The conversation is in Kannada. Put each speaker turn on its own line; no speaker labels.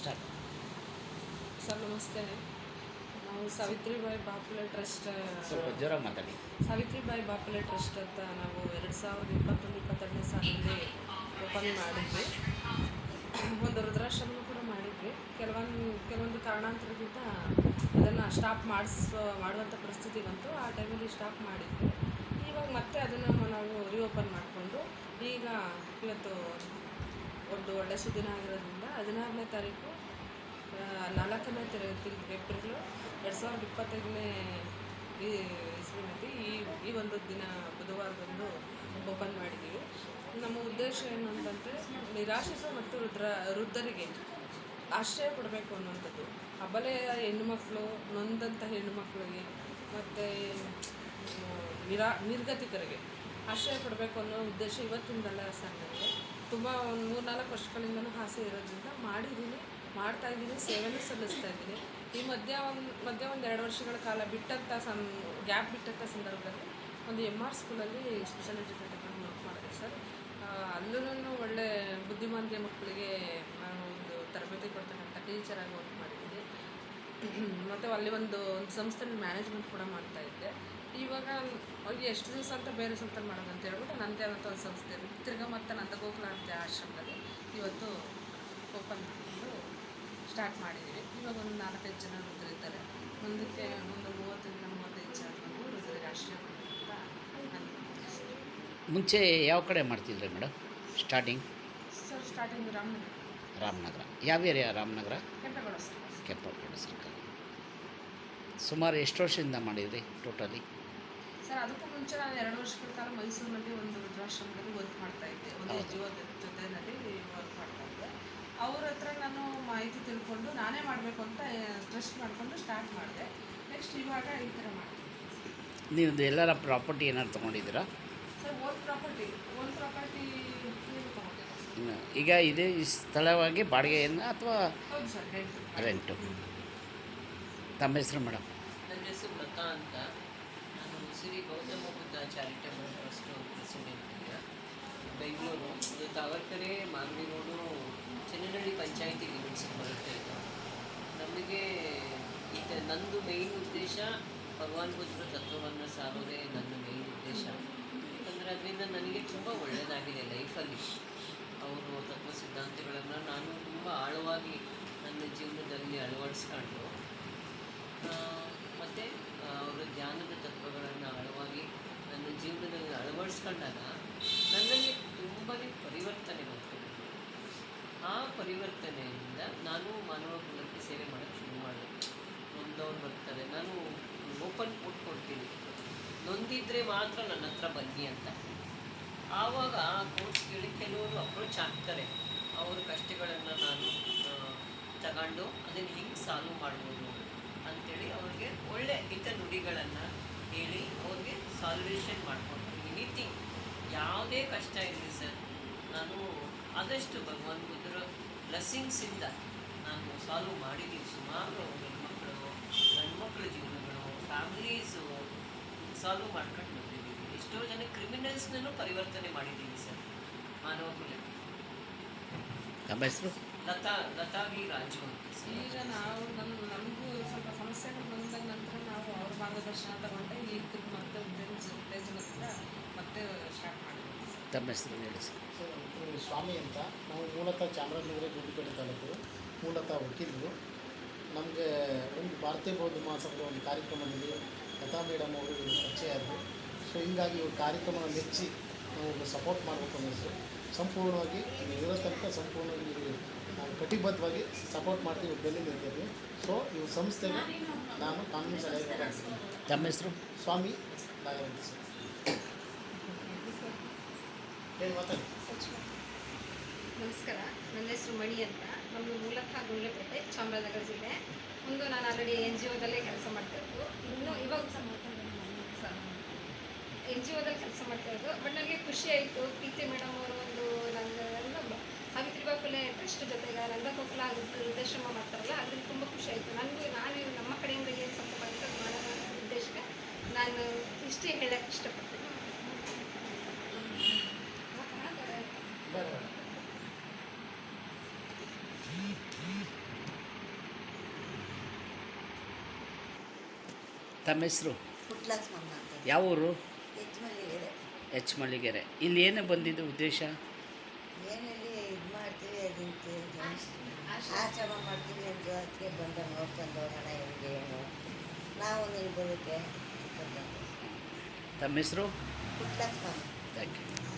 ಸ್ಟಾರ್ಟ್.
ಸರ್ ನಮಸ್ತೆ. ನಾವು ಸಾವಿತ್ರಿಬಾಯಿ ಬಾಪುಲೆ ಟ್ರಸ್ಟ್
ಸ್ವಲ್ಪ ಜೋರಾಗಿ ಮಾತಾಡಿ.
ಸಾವಿತ್ರಿಬಾಯಿ ಬಾಪುಲೆ ಟ್ರಸ್ಟ್ ಅಂತ ನಾವು 2021-22ನೇ ಸಾಲಿನಲ್ಲಿ ಓಪನ್ ಮಾಡಿದ್ವಿ. ಒಂದು ವೃದ್ಧಾಶ್ರಮ ಕೂಡ ಮಾಡಿದ್ವಿ. ಕೆಲವೊಂದು ಕಾರಣಾಂತರದಿಂದ ಅದನ್ನು ಸ್ಟಾಪ್ ಮಾಡುವಂಥ ಪರಿಸ್ಥಿತಿ ಬಂತು. ಆ ಟೈಮಲ್ಲಿ ಸ್ಟಾಪ್ ಮಾಡಿದ್ವಿ. ಇವಾಗ ಮತ್ತೆ ಅದನ್ನು ನಾವು ರಿಓಪನ್ ಮಾಡಿಕೊಂಡು ಈಗ ಇವತ್ತು ಒಂದು ಒಳ್ಳೆಯ ಸುದ್ದಿನ ಆಗಿರೋದ್ರಿಂದ 16ನೇ ತಾರೀಕು 4ನೇ ಏಪ್ರಿಲು 2025ನೇ ಇಸ್ವಿನಲ್ಲಿ ಈ ಒಂದು ದಿನ ಬುಧವಾರದಂದು ಓಪನ್ ಮಾಡಿದ್ದೀವಿ. ನಮ್ಮ ಉದ್ದೇಶ ಏನು ಅಂತಂದರೆ ನಿರಾಶ್ರಿತ ಮತ್ತು ವೃದ್ಧರಿಗೆ ಆಶ್ರಯ ಕೊಡಬೇಕು ಅನ್ನುವಂಥದ್ದು. ಅಬಲೆಯ ಹೆಣ್ಣುಮಕ್ಕಳು, ನೊಂದಂಥ ಹೆಣ್ಣುಮಕ್ಕಳಿಗೆ ಮತ್ತು ನಿರ್ಗತಿಕರಿಗೆ ಆಶ್ರಯ ಕೊಡಬೇಕು ಅನ್ನೋ ಉದ್ದೇಶ ಇವತ್ತಿಂದಲ್ಲ ಸರ್. ನನಗೆ ತುಂಬ ಒಂದು 3-4 ವರ್ಷಗಳಿಂದನೂ ಆಸೆ ಇರೋದ್ರಿಂದ ಮಾಡ್ತಾಯಿದ್ದೀನಿ, ಸೇವೆನೂ ಸಲ್ಲಿಸ್ತಾ ಇದ್ದೀನಿ. ಈ ಮಧ್ಯ ಒಂದು 2 ವರ್ಷಗಳ ಕಾಲ ಗ್ಯಾಪ್ ಬಿಟ್ಟಂಥ ಸಂದರ್ಭದಲ್ಲಿ ಒಂದು MR ಸ್ಕೂಲಲ್ಲಿ ಸ್ಪೆಷಲ್ ಎಜುಕೇಟರ್ ವರ್ಕ್ ಮಾಡಿದೆ ಸರ್. ಅಲ್ಲೂ ಒಳ್ಳೆ ಬುದ್ಧಿಮಾಂದ್ಯ ಮಕ್ಕಳಿಗೆ ನಾನು ಒಂದು ತರಬೇತಿ ಕೊಡ್ತಕ್ಕಂಥ ಟೀಚರಾಗಿ ವರ್ಕ್ ಮಾಡಿದ್ದೀನಿ. ಮತ್ತು ಅಲ್ಲಿ ಒಂದು ಸಂಸ್ಥೆಯಲ್ಲಿ ಮ್ಯಾನೇಜ್ಮೆಂಟ್ ಕೂಡ ಮಾಡ್ತಾಯಿದ್ದೆ. ಇವಾಗ ಅವ್ರಿಗೆ ಎಷ್ಟು ದಿವಸ ಅಂತ ಬೇರೆ ಸಂಸ್ಥೆ ಮಾಡೋದಂತ ಹೇಳ್ಬಿಟ್ಟು ನನ್ನದೇ ಆದಂಥ ಒಂದು ಸಂಸ್ಥೆ ತಿರ್ಗಾ ಮತ್ತು ನಂದಗೋಕುಲ ಅಂತ ಆಶ್ರಮದಲ್ಲಿ ಇವತ್ತು ಓಪನ್ ಮಾಡಿಕೊಂಡು ಸ್ಟಾರ್ಟ್ ಮಾಡಿದ್ದೀವಿ. ಇವಾಗ ಒಂದು 4-5 ಜನ ವೃದ್ಧರಿದ್ದಾರೆ. ಮುಂದಕ್ಕೆ ಒಂದು 30-35 ಜನ ವೃದ್ಧರಿಗೆ ಆಶ್ರಯ ಮಾಡಬೇಕಂತ
ಮುಂಚೆ ಯಾವ ಕಡೆ ಮಾಡ್ತಿದ್ರಿ madam starting?
Sir starting
Ramanagara. ಯಾವ ಏರಿಯಾ? ರಾಮನಗರ,
ಕೆಂಪೇಗೌಡ
ಸರ್ಕಲ್. ಸುಮಾರು ಎಷ್ಟು ವರ್ಷದಿಂದ ಮಾಡಿದ್ರಿ ಟೋಟಲಿ?
ಸರ್ ಅದಕ್ಕೂ ಮುಂಚೆ ನಾನು 2 ವರ್ಷಗಳ ಕಾಲ ಮೈಸೂರಿನಲ್ಲಿ ಒಂದು ವೃದ್ಧಾಶ್ರಮದಲ್ಲಿ ವರ್ಕ್ ಮಾಡ್ತಾಯಿದ್ದೆ. ಒಂದು NGO ಜೊತೆಯಲ್ಲಿ ವರ್ಕ್ ಮಾಡ್ತಾಯಿದ್ದೆ. ಅವ್ರ ಹತ್ರ ನಾನು ಮಾಹಿತಿ ತಿಳ್ಕೊಂಡು ನಾನೇ ಮಾಡಬೇಕು ಅಂತ ಟ್ರಸ್ಟ್ ಮಾಡಿಕೊಂಡು ಸ್ಟಾರ್ಟ್ ಮಾಡಿದೆ. ನೆಕ್ಸ್ಟ್ ಇವಾಗ ಈ ಥರ ಮಾಡ್ತೀನಿ.
ನೀವು ಎಲ್ಲರ ಪ್ರಾಪರ್ಟಿ ಏನಾದ್ರು ತೊಗೊಂಡಿದ್ದೀರಾ?
ಸರ್ ಓನ್ ಪ್ರಾಪರ್ಟಿ ತೊಗೊಂಡಿದ್ದೆ.
ಈಗ ಇದೇ ಸ್ಥಳವಾಗಿ ಬಾಡಿಗೆಯನ್ನು ಅಥವಾ
ಹೌದು ಸರ್,
ರೆಂಟು? ತಮ್ಮ ಹೆಸರು ಮೇಡಮ್?
ನನ್ನ ಹೆಸರು ಲತಾ ಅಂತ. ನಾನು Shri Gautama Buddha charitable trust president ಈಗ ಬೆಂಗಳೂರು. ಇದು ತಾವರ್ಕೆರೆ, ಮಾಗಡಿ ರೋಡು, ಚೆನ್ನನಹಳ್ಳಿ ಪಂಚಾಯಿತಿ ಲಿಮಿಟ್ಸ್ ಬರುತ್ತೆ. ಇದು ನಮಗೆ ಈಗ ನಂದು ಮೇಯ್ನ್ ಉದ್ದೇಶ ಭಗವಾನ್ ಬುದ್ಧರ ತತ್ವವನ್ನು ಸಾರೋದೇ ನನ್ನ ಮೇಯ್ನ್ ಉದ್ದೇಶ. ಯಾಕಂದರೆ ಅದರಿಂದ ನನಗೆ ತುಂಬ ಒಳ್ಳೆಯದಾಗಿದೆ ಲೈಫಲ್ಲಿ. ಅವರು ತತ್ವ ಸಿದ್ಧಾಂತಗಳನ್ನು ನಾನು ತುಂಬ ಆಳವಾಗಿ ನನ್ನ ಜೀವನದಲ್ಲಿ ಅಳವಡಿಸ್ಕೊಂಡು ಮತ್ತು ಅವರ ಧ್ಯಾನದ ತತ್ವಗಳನ್ನು ಆಳವಾಗಿ ನನ್ನ ಜೀವನದಲ್ಲಿ ಅಳವಡಿಸ್ಕೊಂಡಾಗ ನನ್ನಲ್ಲಿ ತುಂಬಾ ಪರಿವರ್ತನೆ ಬಂತು. ಆ ಪರಿವರ್ತನೆಯಿಂದ ನಾನು ಮಾನವ ಕುಲಕ್ಕೆ ಸೇವೆ ಮಾಡೋಕ್ಕೆ ಶುರು ಮಾಡಿದೆ. ನೊಂದವ್ರು ಬರ್ತಾರೆ, ನಾನು ಓಪನ್ ಕೊಡ್ತೀನಿ, ನೊಂದಿದ್ರೆ ಮಾತ್ರ ನನ್ನ ಹತ್ರ ಬನ್ನಿ ಅಂತ. ಆವಾಗ ಕೋರ್ಸ್ ಕೇಳಿ ಕೆಲವರು ಅಪ್ರೋಚ್ ಆಗ್ತಾರೆ. ಅವ್ರ ಕಷ್ಟಗಳನ್ನು ನಾನು ತಗೊಂಡು ಅದನ್ನು ಹೆಂಗೆ ಸಾಲ್ವ್ ಮಾಡ್ಬೋದು ಅಂಥೇಳಿ ಅವ್ರಿಗೆ ಒಳ್ಳೆ ನುಡಿಗಳನ್ನು ಹೇಳಿ ಅವ್ರಿಗೆ ಸಾಲ್ವೇಷನ್ ಮಾಡಿಕೊಂಡು ಎನಿಥಿಂಗ್ ಯಾವುದೇ ಕಷ್ಟ ಇರಲಿ ಸರ್, ನಾನು ಆದಷ್ಟು ಭಗವಾನ್ ಬುದ್ಧರ ಬ್ಲೆಸ್ಸಿಂಗ್ಸಿಂದ ನಾನು ಸಾಲ್ವ್ ಮಾಡಿದ್ದೀನಿ. ಸುಮಾರು ಗಂಡ್ಮಕ್ಳ ಜೀವನಗಳು, ಫ್ಯಾಮಿಲೀಸು ಸಾಲ್ವ್ ಮಾಡ್ಕೊಂಡು ಬಂದಿದ್ದೀನಿ. ಎಷ್ಟೋ ಜನ ಕ್ರಿಮಿನಲ್ಸ್ನೂ ಪರಿವರ್ತನೆ ಮಾಡಿದ್ದೀನಿ ಸರ್ ಮಾನವ ಕುಲಕ್ಕೆ.
ತಮ್ಮ ಹೆಸರು?
ಲತಾ ವಿ ರಾಜು ಅಂತ.
ಈಗ ನಾವು ನಮಗೂ ಸ್ವಲ್ಪ ಸಮಸ್ಯೆಗಳು ಬಂದ ನಂತರ ನಾವು ಅವ್ರ ಮಾರ್ಗದರ್ಶನ ತಗೊಂಡೆ ಈಗ ಮತ್ತೆ ಉತ್ತೇಜನದಿಂದ ಮತ್ತೆ ಸ್ಟಾರ್ಟ್ ಮಾಡಿದ್ವಿ ಸರ್.
ತಮ್ಮ ಹೆಸರು ಹೇಳಿ ಸರ್?
ಸರ್ ಸ್ವಾಮಿ ಅಂತ. ನಾವು ಮೂಲತಃ ಚಾಮರಾಜನಗರ ಗುಂಡ್ಲುಪೇಟೆ ತಾಲೂಕು, ಮೂಲತಃ ವಕೀಲರು. ನಮಗೆ ಒಂದು ಭಾರತೀಯ ಬೌದ್ಧ ಮಹಾಸಭಾದ ಒಂದು ಕಾರ್ಯಕ್ರಮದಲ್ಲಿ ಲತಾ ಮೇಡಮ್ ಅವರು ಪರಿಚಯ ಆದರು. ಸೊ ಹೀಗಾಗಿ ಇವ್ರ ಕಾರ್ಯಕ್ರಮ ಮೆಚ್ಚಿ ನಾವು ಸಪೋರ್ಟ್ ಮಾಡಬೇಕು ಅನ್ನಿಸ್ತು. ಸಂಪೂರ್ಣವಾಗಿ ಇರೋ ತನಕ ಸಂಪೂರ್ಣವಾಗಿ ನಾವು ಕಟಿಬದ್ಧವಾಗಿ ಸಪೋರ್ಟ್ ಮಾಡ್ತೀವಿ, ಬೆಲ್ಲಿ ನಿಂತಿದ್ವಿ. ಸೊ ಇವ್ರ ಸಂಸ್ಥೆಗೆ ನಾನು ಕಾನೂನು ಸಲಹೆಗಾರ ಆಗ್ತೀನಿ.
ತಮ್ಮ ಹೆಸರು?
ಸ್ವಾಮಿ ನಾಗರ್ ಅಂತ ಸರ್. ಹೇಳಿ ಮಾತಾಡಿ.
ನಮಸ್ಕಾರ, ನನ್ನ ಹೆಸರು ಮಣಿ ಅಂತ. ನಮ್ಮದು ಮೂಲತಃ ಗುಂಡ್ಲುಪೇಟೆ, ಚಾಮರಾಜನಗರ ಜಿಲ್ಲೆ. ಮುಂದೆ ನಾನು ಆಲ್ರೆಡಿ NGOದಲ್ಲೇ ಕೆಲಸ ಮಾಡ್ತಾಯಿದ್ದು. ಇವಾಗ NGOದಲ್ಲಿ ಕೆಲಸ ಮಾಡ್ತಾಯಿದ್ದು. ಬಟ್ ನನಗೆ ಖುಷಿ ಆಯಿತು. ಪ್ರೀತಿ ಮೇಡಮ್ ಅವರು ಒಂದು ನನ್ನ ಸಾವಿತ್ರಿಬಾಯಿ ಫುಲೆ ಟ್ರಸ್ಟ್ ಜೊತೆಗೆ ನಂದಗೋಕುಲ ವೃದ್ಧಾಶ್ರಮ ಮಾಡ್ತಾರಲ್ಲ, ಅದರಲ್ಲಿ ತುಂಬ ಖುಷಿ ಆಯಿತು ನನಗೂ. ನಾನು ನಮ್ಮ ಕಡೆಯಿಂದ ಏನು ಸ್ವಲ್ಪ ಬರ್ತದೆ ಮಾಡೋಣ ಅನ್ನೋ ಉದ್ದೇಶಕ್ಕೆ ನಾನು ಇಷ್ಟೇ ಹೇಳೋಕ್ಕೆ ಇಷ್ಟಪಡ್ತೀನಿ.
ಬೇಡ
ತಮ್ಮ ಹೆಸರು?
ಪುಟ್ಲಕ್ಷ್ಮಮ್ಮ ಅಂತ
ಯಾವ ಊರು?
ಯಜಮಾನಿಗೆ
ಎಚ್ ಮಲ್ಲಿಗೆರೆ. ಇಲ್ಲಿ ಏನು ಬಂದಿದ್ದು ಉದ್ದೇಶ?
ಏನಲ್ಲಿ ಇದು ಮಾಡ್ತೀವಿ ಅದಕ್ಕೆ ಆಶ್ರಮ ಮಾಡ್ತೀವಿ ಅಂತ ಅದಕ್ಕೆ ಬಂದ ನೋಡ್ಕೊಂಡು ಹೋಗೋಣ ಹೆಂಗೆ ಏನು ನಾವು ನೀವು ಬರೋಕ್ಕೆ
ತಮ್ಮ ಹೆಸರು?
ಪುಟ್ಲಕ್ಷ್ಮಮ್ಮ.
Thank you.